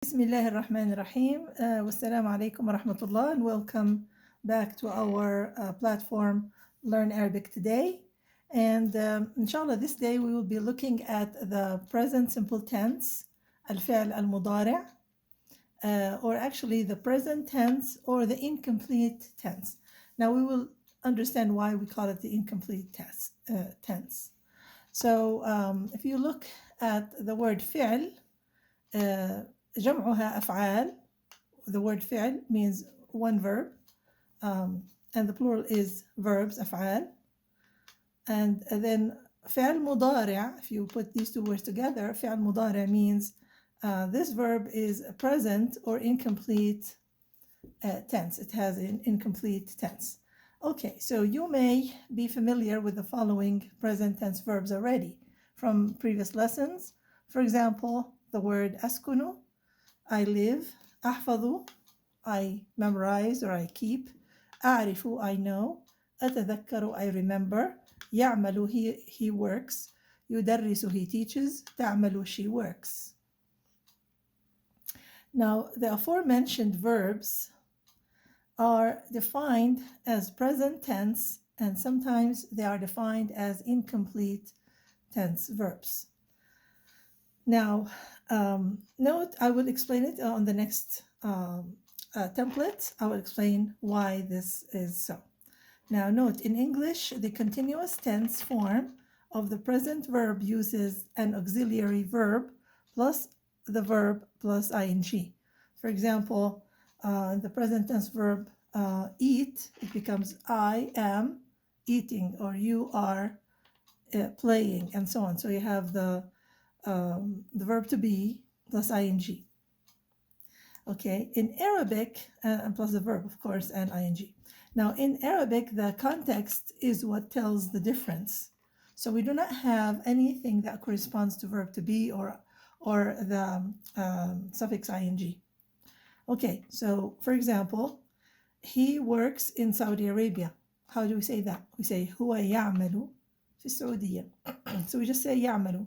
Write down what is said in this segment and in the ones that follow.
Bismillah ar-Rahman ar-Rahim. Wassalamu alaikum wa rahmatullah, and welcome back to our platform Learn Arabic Today. And inshallah, this day we will be looking at the present simple tense, Al-Fi'l المضارع, or actually the present tense or the incomplete tense. Now we will understand why we call it the incomplete tense. So if you look at the word فعل, جمعها أفعال. The word فعل means one verb, and the plural is verbs, أفعال. And then فعل مضارع, if you put these two words together, فعل مضارع means this verb is a present or incomplete tense. It has an incomplete tense. Okay, so you may be familiar with the following present tense verbs already from previous lessons. For example, the word أسكن, I live. أحفظ, I memorize or I keep. أعرف, I know. أتذكر, I remember. يعمل, he works. يدرس, he teaches. تعمل, she works. Now, the aforementioned verbs are defined as present tense, and sometimes they are defined as incomplete tense verbs. Now, note, I will explain it on the next template. I will explain why this is so. Now, note, in English, the continuous tense form of the present verb uses an auxiliary verb plus the verb plus ing. For example, the present tense verb eat, it becomes I am eating, or you are playing, and so on. So you have the verb to be plus ing. Okay, in Arabic, and plus the verb, of course, and ing. Now, in Arabic, the context is what tells the difference. So we do not have anything that corresponds to verb to be or the suffix ing. Okay, so for example, he works in Saudi Arabia. How do we say that? We say هو يعمل في السعودية. So we just say يعمل.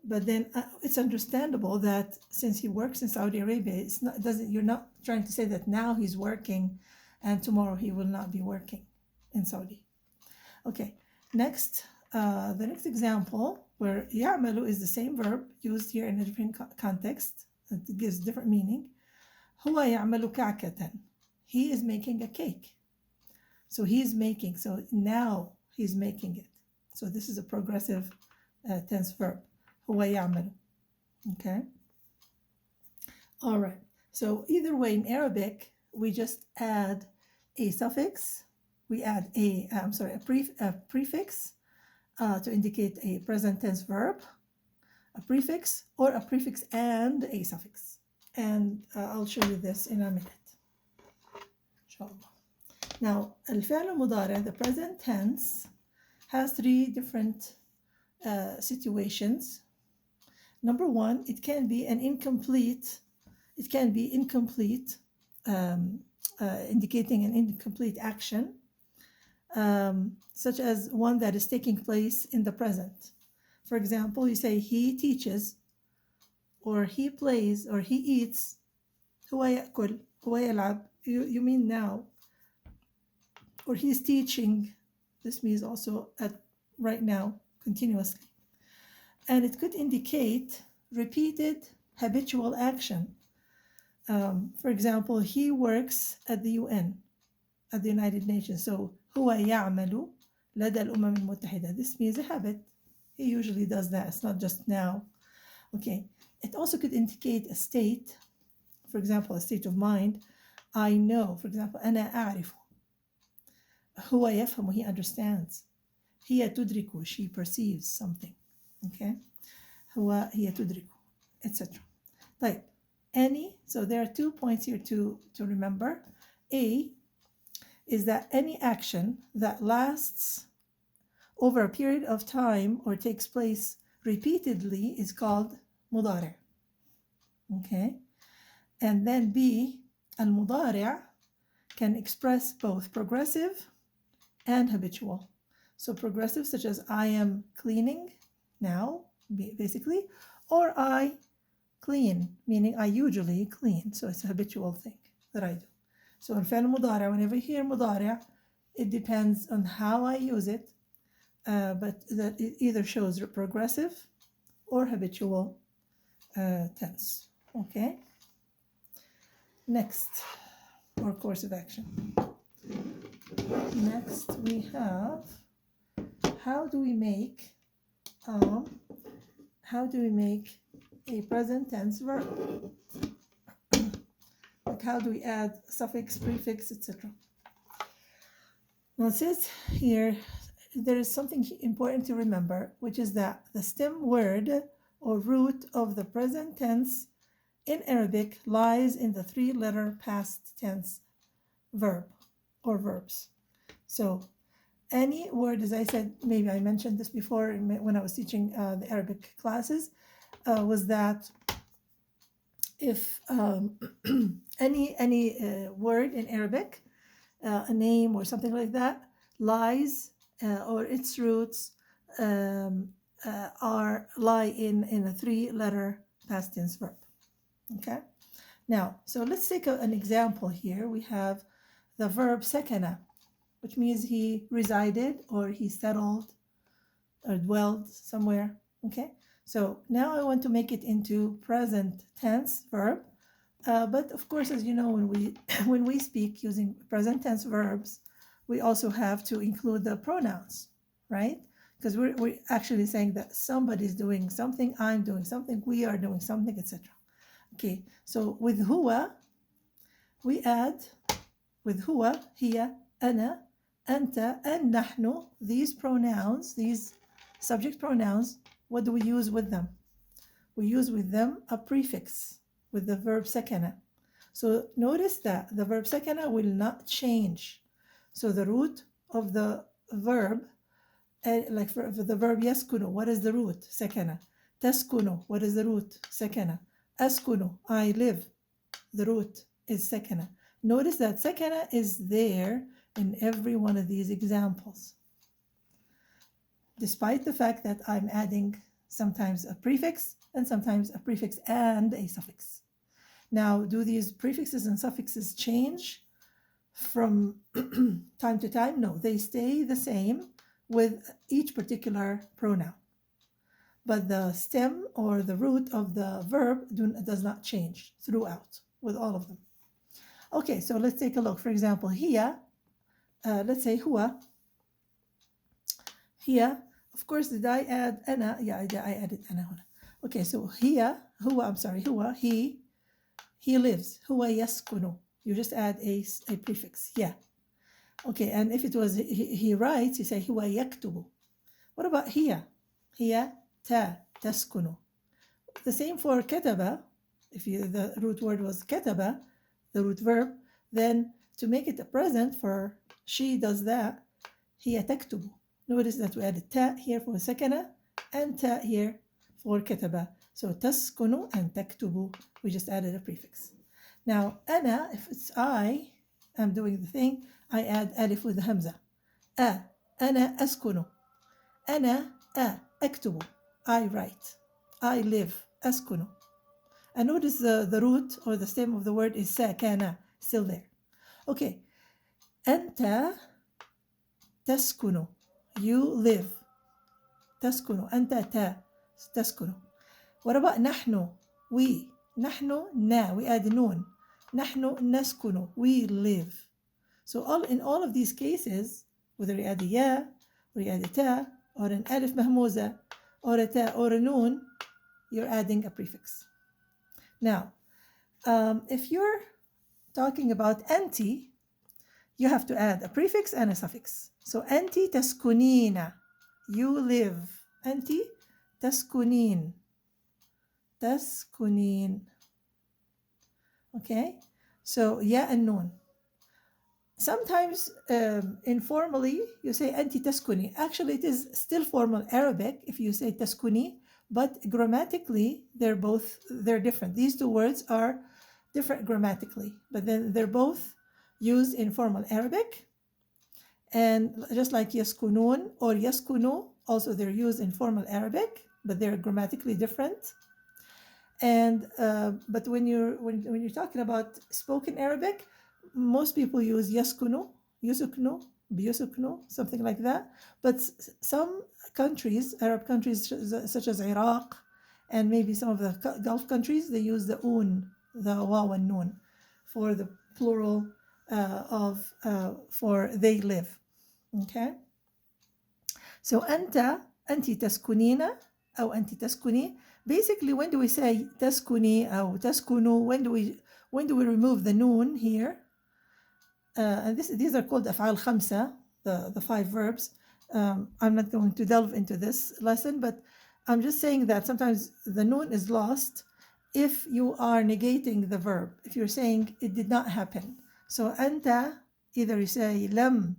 But then it's understandable that since he works in Saudi Arabia, you're not trying to say that now he's working and tomorrow he will not be working in Saudi. Okay, next, the next example where يعمل is the same verb used here in a different context. It gives different meaning. هو يعمل كعكة. He is making a cake. So he is making, so now he's making it. So this is a progressive tense verb. هو يعمل. Okay. All right. So either way, in Arabic, we just add a suffix. We add a prefix to indicate a present tense verb, a prefix, or a prefix and a suffix. And I'll show you this in a minute. Inshallah. Now, الفعل المضارع, the present tense, has three different situations. Number one, it can be incomplete, indicating an incomplete action, such as one that is taking place in the present. For example, you say he teaches, or he plays, or he eats. هو يأكل, هو يلعب. You mean now. Or he's teaching. This means also at right now, continuously. And it could indicate repeated habitual action. For example, he works at the UN, at the United Nations. So هو يعمل لدى الأمم المتحدة. This means a habit. He usually does that. It's not just now. Okay. It also could indicate a state. For example, a state of mind. I know. For example, أنا أعرف. هو يفهم, he understands. هي تدرك, she perceives something. Okay. هي تدرك, etc. طيب. Any, so there are 2 points here to remember. A is that any action that lasts over a period of time or takes place repeatedly is called مضارع. Okay. And then B, المضارع can express both progressive and habitual. So progressive, such as I am cleaning now, basically, or I clean, meaning I usually clean. So it's a habitual thing that I do. So الفعل المضارع, whenever you hear مضارع, it depends on how I use it, but that it either shows progressive or habitual tense. Okay. Next, or course of action. Next we have, how do we make a present tense verb? Like how do we add suffix, prefix, etc. Now it says here, there is something important to remember, which is that the stem word or root of the present tense in Arabic lies in the three-letter past tense verb or verbs. So any word, as I said, maybe I mentioned this before when I was teaching the Arabic classes, was that if any word in Arabic, a name or something like that, lies or its roots lie in a three-letter past tense verb. Okay. Now, so let's take an example here. We have the verb sakana, which means he resided or he settled or dwelled somewhere. Okay. So now I want to make it into present tense verb. But of course, as you know, when we speak using present tense verbs, we also have to include the pronouns, right? Because we're actually saying that somebody's doing something, I'm doing something, we are doing something, etc. Okay, so with huwa, we add with huwa, hiya, ana, anta, and nahnu, these pronouns, these subject pronouns, what do we use with them? We use with them a prefix with the verb sakana. So notice that the verb sakana will not change. So the root of the verb, like for the verb yaskunu, what is the root? Sakana. Taskunu, what is the root? Sakana. Askunu, I live. The root is sakana. Notice that sakana is there in every one of these examples, despite the fact that I'm adding sometimes a prefix and sometimes a prefix and a suffix. Now, do these prefixes and suffixes change from time to time? No, they stay the same with each particular pronoun. But the stem or the root of the verb does not change throughout with all of them. Okay, so let's take a look. For example, here, let's say huwa. Here, of course, did I add ana? Yeah, I added ana. Okay, so here, huwa, he lives. Huwa yaskunu. You just add a prefix. Yeah. Okay, and if it was he writes, you say huwa yaktubu. What about here? Here, ta, taskunu. The same for kataba. If the root word was kataba, the root verb, then to make it a present for she does that, hiya taktubu. Notice that we added ta here for sakana and ta here for kataba. So taskunu and taktubu, we just added a prefix. Now, ana, if it's I am doing the thing, I add alif with the hamza. Ana askunu. Ana aktubu. I write. I live. Askunu. And notice the root or the stem of the word is sakana, still there. Okay. Anta taskunu. You live. Taskunu. Anta taskunu. What about nahnu? We. Nahnu na. We add noon. Nahnu naskunu. We live. So in all of these cases, whether you add a ya, or you add a ta, or an alif mahmuza, or a ta, or a noon, you're adding a prefix. Now, if you're talking about anti, you have to add a prefix and a suffix. So anti taskunina, you live. Anti taskunin, taskunin. Okay, so ya and noon. Sometimes informally you say anti taskuni. Actually, it is still formal Arabic if you say taskuni, but grammatically they're different. These two words are different grammatically, but then they're both used in formal Arabic. And just like yaskunun or yaskunu, also they're used in formal Arabic, but they're grammatically different. And but when you're talking about spoken Arabic, most people use yaskunu, yusuknu, biyusuknu, something like that. But some countries, Arab countries such as Iraq, and maybe some of the Gulf countries, they use the un, the waw and nun, for the plural of for they live. Okay. So أنت تسكنين أو أنت تسكني. Basically, when do we say تسكني أو تسكنوا? When do we remove the noon here? And these are called أفعال خمسة, the 5 verbs. I'm not going to delve into this lesson, but I'm just saying that sometimes the noon is lost if you are negating the verb. If you're saying it did not happen. So أنت, either you say لم,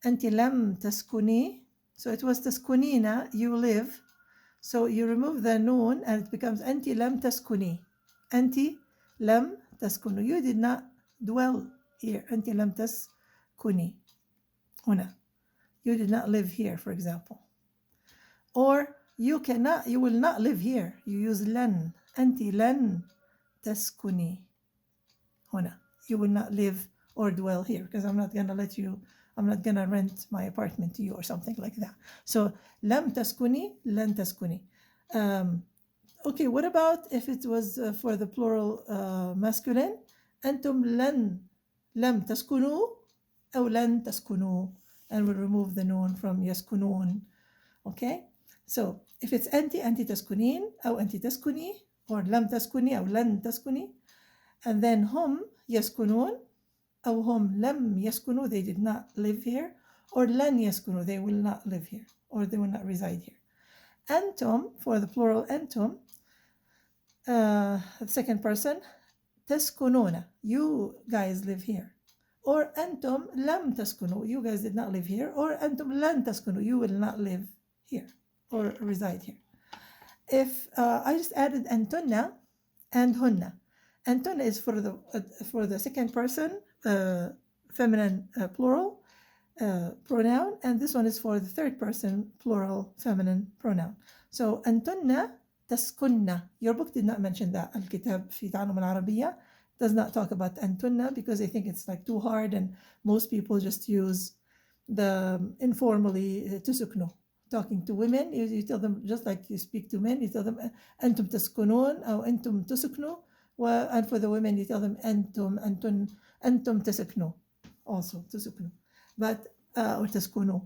أنت لم تسكني. So it was تسكنين, you live. So you remove the noon and it becomes أنت لم تسكني. أنت لم تسكني. You did not dwell here. أنت لم تسكني هنا. You did not live here, for example. Or you will not live here. You use لن. أنت لن تسكني هنا. You will not live or dwell here, because I'm not going to rent my apartment to you or something like that. So لم تسكني, لن تسكني. Okay, what about if it was for the plural masculine? أنتم لم تسكنوا أو لن تسكنوا, and we'll remove the noon from يسكنون. Okay, so if it's أنت تسكنين أو أنت تسكني, or لم تسكني أو لن تسكني, and then هم يسكنون أو هم لم يسكنوا, they did not live here, or لن يسكنوا, they will not live here, or they will not reside here. أنتم, for the plural أنتم, the second person, تسكنون, you guys live here. Or أنتم لم تسكنوا, you guys did not live here. Or أنتم لن تسكنوا, you will not live here or reside here. If I just added أنتن and هن. أنتن is for the second person feminine plural pronoun, and this one is for the third person plural feminine pronoun. So أنتن تسكن. Your book did not mention that. الكتاب في تعلم العربية does not talk about أنتن, because they think it's like too hard, and most people just use the informally تسكنوا. Talking to women, you tell them, just like you speak to men, you tell them أنتم تسكنون أو أنتم تسكنوا. And for the women, you tell them أنتم تسكنوا, also تسكنوا, but or تسكنوا.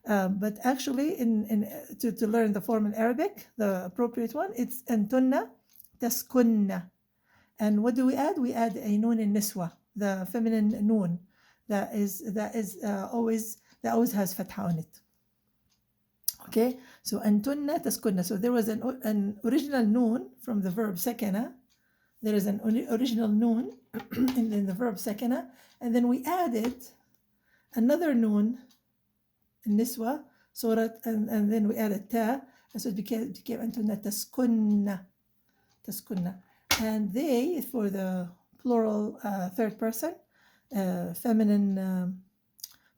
But actually, to learn the form in Arabic, the appropriate one, it's أنتن تسكن. And what do we add? We add a noon in niswa, the feminine noon that always has fatha on it. Okay, so أنتن تسكن. So there was an original noon from the verb sakana. There is an original noon in the verb sakana, and then we added another noon in niswa, and then we added ta, and so it became أنتن تسكن. And they, for the plural third person feminine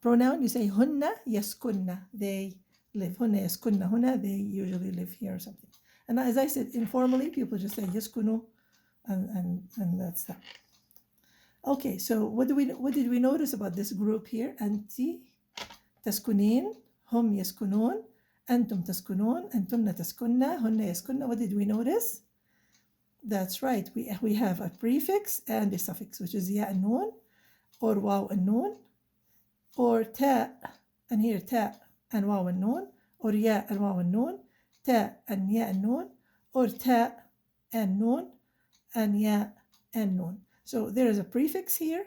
pronoun, you say هن يسكن, they live. هن يسكن هنا, they usually live here or something. And as I said, informally, people just say يسكنوا, and that's that. Okay, so what did we notice about this group here? أنت تسكنين, هم يسكنون, أنتم تسكنون, أنتن تسكن, هن يسكن. What did we notice? That's right, we have a prefix and a suffix, which is ya and nun, or waw and nun, or ta, and here ta and waw and nun, or ya and waw and nun, ta and ya and nun, or ta and nun, and ya and nun. So there is a prefix here,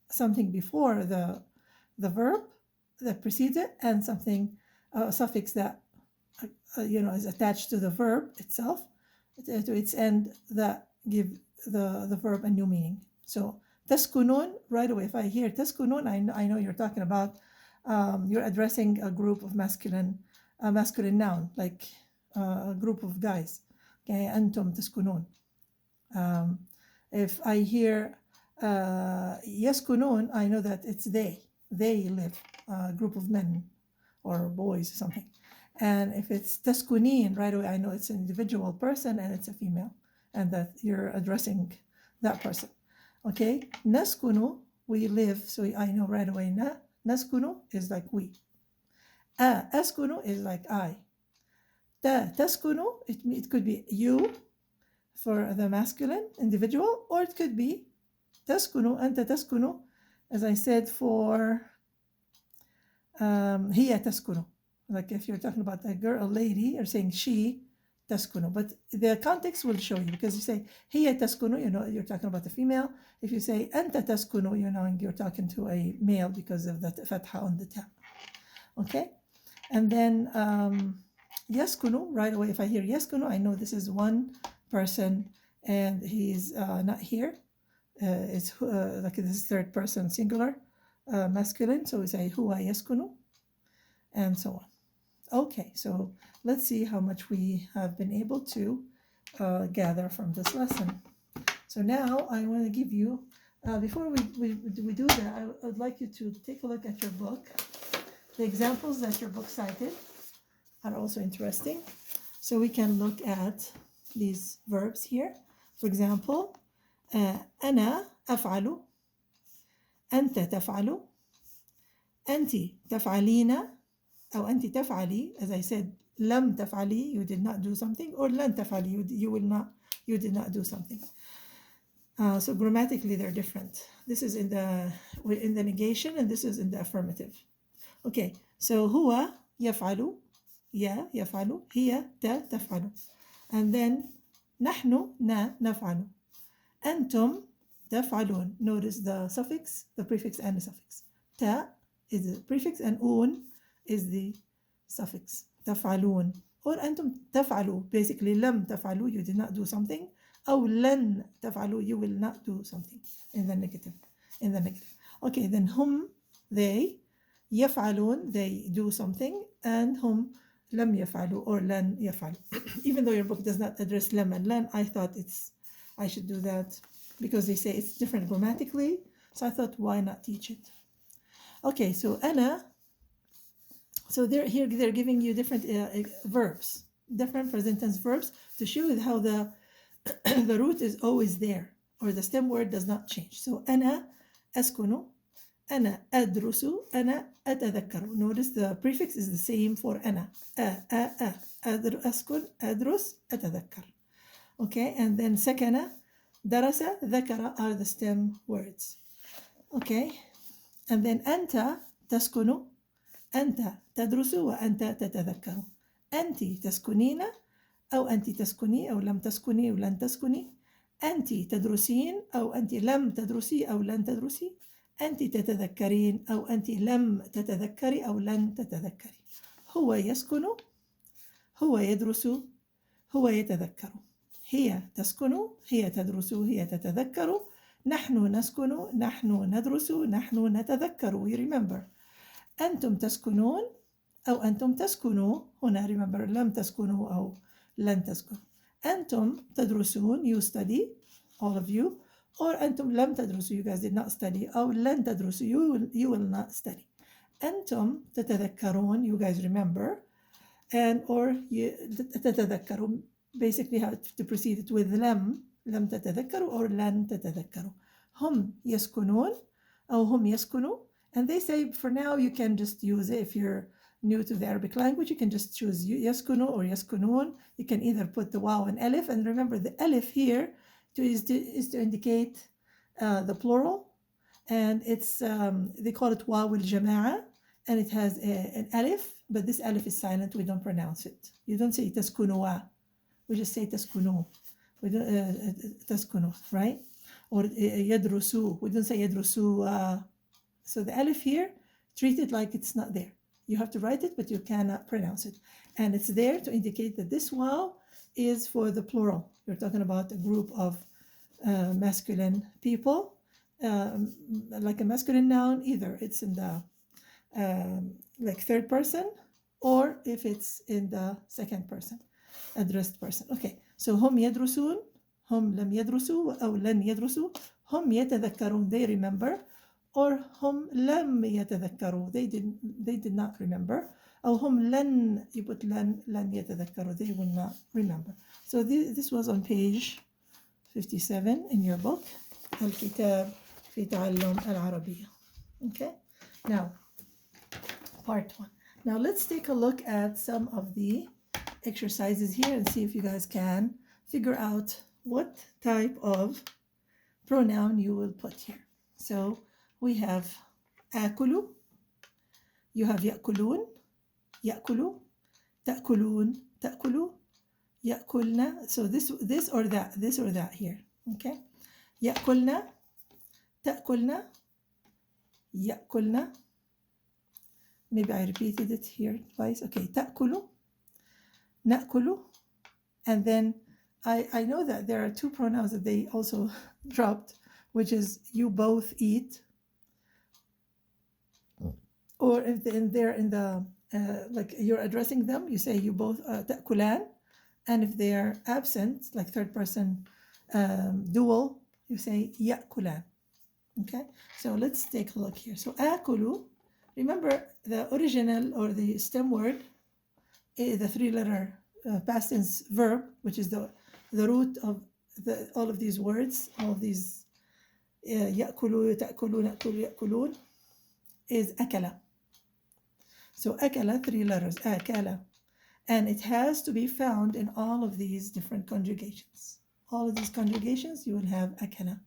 something before the verb that precedes it, and something, a suffix that is attached to the verb itself, to its end, that give the verb a new meaning. So تسكنون, right away, if I hear تسكنون, I know you're talking about, you're addressing a group of masculine noun, like a group of guys. Okay, أنتم تسكنون. If I hear يسكنون, I know that it's they live, a group of men or boys or something. And if it's تسكنين, right away I know it's an individual person and it's a female, and that you're addressing that person. Okay, نسكن, we live, so I know right away نسكن is like we. أسكن is like I. تسكن, it could be you for the masculine individual, or it could be تسكن, أنت تسكن, as I said, for هي تسكن. Like if you're talking about a girl, a lady, you're saying she تسكن, but the context will show you, because you say هي تسكن, you know you're talking about the female. If you say أنت تسكن, you know you're talking to a male because of the fatha on the ta. Okay, and then يسكن, right away if I hear يسكن, I know this is one person and he's not here. It's like this is third person singular, masculine, so we say هو يسكن, and so on. Okay, so let's see how much we have been able to gather from this lesson. So now I want to give you, before we do that, I would like you to take a look at your book. The examples that your book cited are also interesting. So we can look at these verbs here. For example, أنا أفعل, أنت تفعل, أنت تفعلين, أو أنت تفعلي, as I said, لم تفعلي, you did not do something, or لن تفعلي, you did not do something. So grammatically they're different. This is in the negation and this is in the affirmative. Okay, so هو يفعل, يا يفعل, هي تفعل, and then نحن نفعل, أنتم تفعلون. Notice the suffix, the prefix and the suffix. تا is the prefix and un is the suffix. تفعلون, or أنتم تفعلوا, basically لم تفعلوا, you did not do something, أو لن تفعلوا, you will not do something, in the negative. Okay, then هم, they, يفعلون, they do something, and هم لم يفعلوا, or لن يفعلوا. Even though your book does not address لم and لن, I thought I should do that because they say it's different grammatically, so I thought why not teach it. Okay, so أنا, so they're giving you different verbs, different present tense verbs, to show you how the the root is always there, or the stem word does not change. So أنا أسكن, أنا أدرس, أنا أتذكر. Notice the prefix is the same for أنا. أسكن, أدرس, أتذكر. Okay, and then سكن, درس, ذكر are the stem words. Okay, and then أنت تسكن, أنت تدرس, وأنت تتذكر. أنت تسكنين, أو أنت تسكني, أو لم تسكني, أو لن تسكني. أنت تدرسين, أو أنت لم تدرسي, أو لن تدرسي. أنت تتذكرين, أو أنت لم تتذكري, أو لن تتذكري. هو يسكن, هو يدرس, هو يتذكر. هي تسكن, هي تدرس, هي تتذكر. نحن نسكن, نحن ندرس, نحن نتذكر. We remember. أنتم تسكنون, أو أنتم تسكنوا. هنا remember لم تسكنوا أو لن تسكنوا. أنتم تدرسون, you study, all of you. Or أنتم لم تدرسوا, you guys did not study. أو لن تدرسوا, you will not study. أنتم تتذكرون, you guys remember. And or تتذكروا, basically how to proceed it with لم تتذكروا or لن تتذكروا. هم يسكنون, أو هم يسكنوا. And they say for now you can just use it. If you're new to the Arabic language, you can just choose يسكنوا or يسكنون. You can either put the waw and alif, and remember the alif here is to indicate the plural, and it's they call it waw al-jama'a, and it has an alif, but this alif is silent. We don't pronounce it. You don't say تسكنوا, we just say تسكنوا. We don't تسكنوا, right? Or يدرسوا, we don't say يدرسوا. So the alif here, treat it like it's not there. You have to write it, but you cannot pronounce it. And it's there to indicate that this waw is for the plural. You're talking about a group of masculine people, like a masculine noun, either it's in the like third person, or if it's in the second person, addressed person. Okay, so هم يدرسون, هم لم يدرسوا, أو لن يدرسوا. هم يتذكرون, they remember. Or هم لم يتذكروا, they did not remember. أو هم لن, you put لن يتذكروا, they will not remember. So this was on page 57 in your book, الكتاب في تعلم العربية. Okay, now part 1. Now let's take a look at some of the exercises here and see if you guys can figure out what type of pronoun you will put here. So we have آكل, you have يأكلون, يأكلوا, تأكلون, تأكلوا, يأكلنا. So this or that here. Okay, يأكلنا, تأكلنا, يأكلنا. Maybe I repeated it here twice. Okay, تأكلوا, نأكل. And then I know that there are two pronouns that they also dropped, which is you both eat, or if they're in the like you're addressing them, you say you both تأكلان, and if they are absent, like third person dual, you say يأكلان. Okay, so let's take a look here. So آكل, remember the original or the stem word, the three-letter past tense verb, which is the root of all of these words, all of these يأكلوا, تأكلوا, نأكل, يأكلون, is أكل. So أكل, 3 letters, أكل. And it has to be found in all of these different conjugations. All of these conjugations, you will have أكل.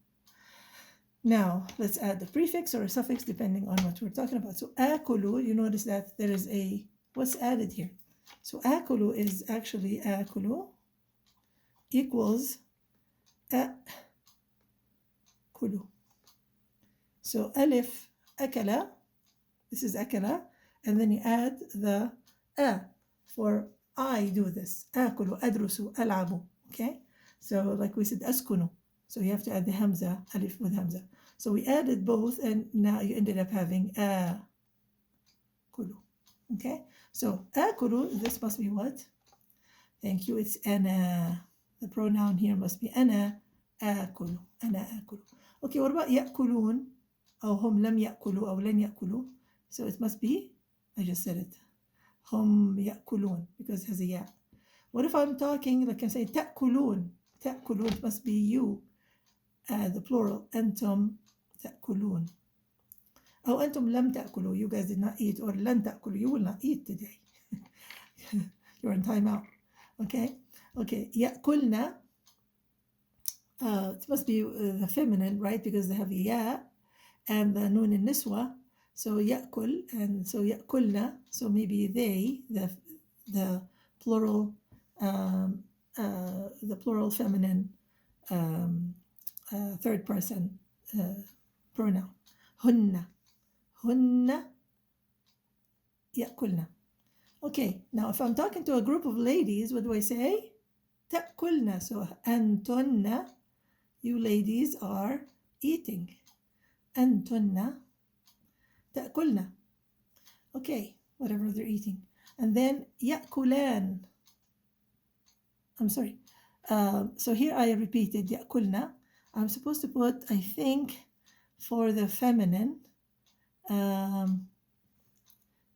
Now, let's add the prefix or a suffix depending on what we're talking about. So آكل, you notice that there is a, what's added here? So آكل is actually آكل equals أكل. So ألف أكل, this is أكل, and then you add the for I do this. آكل, أدرس, ألعب. Okay? So like we said, أسكن. So you have to add the hamza, alif with hamza. So we added both, and now you ended up having آكل. Okay? So آكل, this must be what? Thank you. It's أنا. The pronoun here must be أنا آكل. أنا آكل. Okay, what about يأكلون? أو هم لم يأكلوا أو لن يأكلوا. So it must be, I just said it, هم يأكلون, because it has a ياء. What if I'm talking, like I'm saying تأكلون? تأكلون, it must be you, the plural, أنتم تأكلون. أو أنتم لم تأكلوا, you guys did not eat, or لن تأكلوا, you will not eat today. You're in timeout. Okay? Okay, يأكلنا, it must be the feminine, right? Because they have ياء and the نون النسوة. So يأكل, and so يأكلنا, so maybe they, the plural feminine third person pronoun. هن يأكلنا. Okay, now if I'm talking to a group of ladies, what do I say? تأكلنا. So أنتن, you ladies are eating. أنتن تأكلنا. Okay, whatever they're eating. And then يأكلان. I'm sorry. So here I repeated يأكلنا. I'm supposed to put, I think, for the feminine,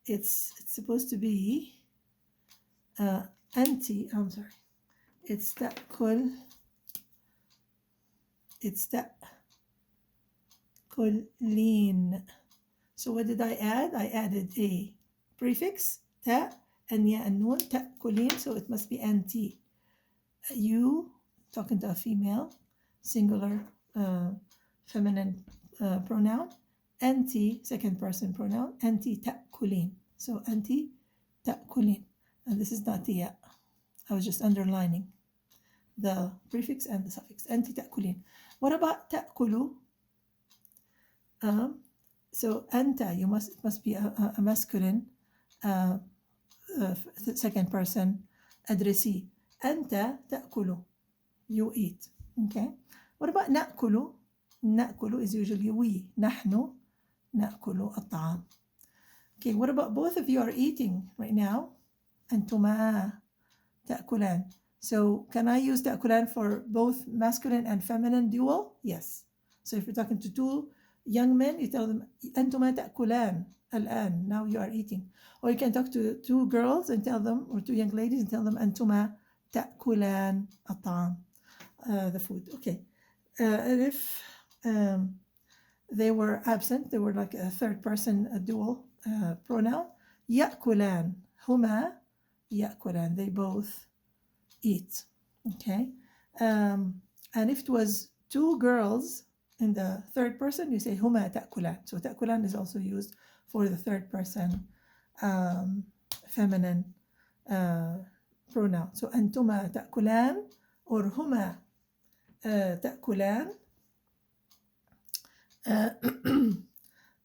it's supposed to be anti, I'm sorry. It's تأكل. It's تأكلين. So what did I add? I added a prefix, ta, and ya and nun, تأكلين. So it must be anti. You, talking to a female, singular feminine pronoun, anti, second person pronoun, anti تأكلين. So anti تأكلين. And this is not the ya. I was just underlining the prefix and the suffix. Anti تأكلين. What about تأكلوا? So anta, it must be a masculine second person addressee. Anta تأكل, you eat. Okay. What about نأكل? نأكل is usually we. نحن نأكل الطعام. Okay. What about both of you are eating right now? أنتما تأكلان. So can I use تأكلان for both masculine and feminine dual? Yes. So if you're talking to two young men, you tell them أنتما تأكلان الآن, now you are eating. Or you can talk to two girls and tell them, or two young ladies and tell them أنتما تأكلان الطعام, the food. Okay. And if they were absent, they were like a third person, a dual pronoun. يأكلان, هما يأكلان, they both eat. Okay. And if it was two girls in the third person, you say هما تأكلان. So تأكلان is also used for the third person feminine pronoun. So أنتما تأكلان or هما تأكلان.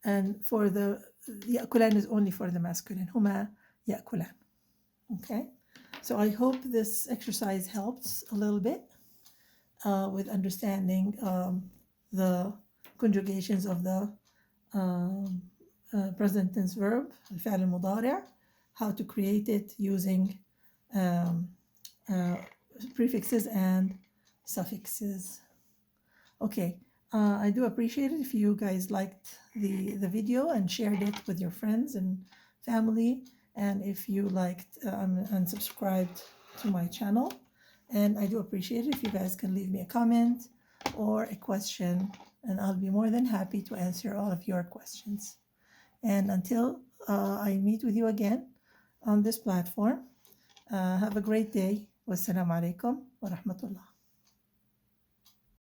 And for the يأكلان is only for the masculine. هما يأكلان. Okay. So I hope this exercise helps a little bit with understanding the conjugations of the present tense verb, الفعل المضارع, how to create it using prefixes and suffixes. Okay, I do appreciate it if you guys liked the video and shared it with your friends and family, and if you liked and subscribed to my channel. And I do appreciate it if you guys can leave me a comment or a question, and I'll be more than happy to answer all of your questions. And until I meet with you again on this platform, have a great day. Wassalamu alaikum wa rahmatullah.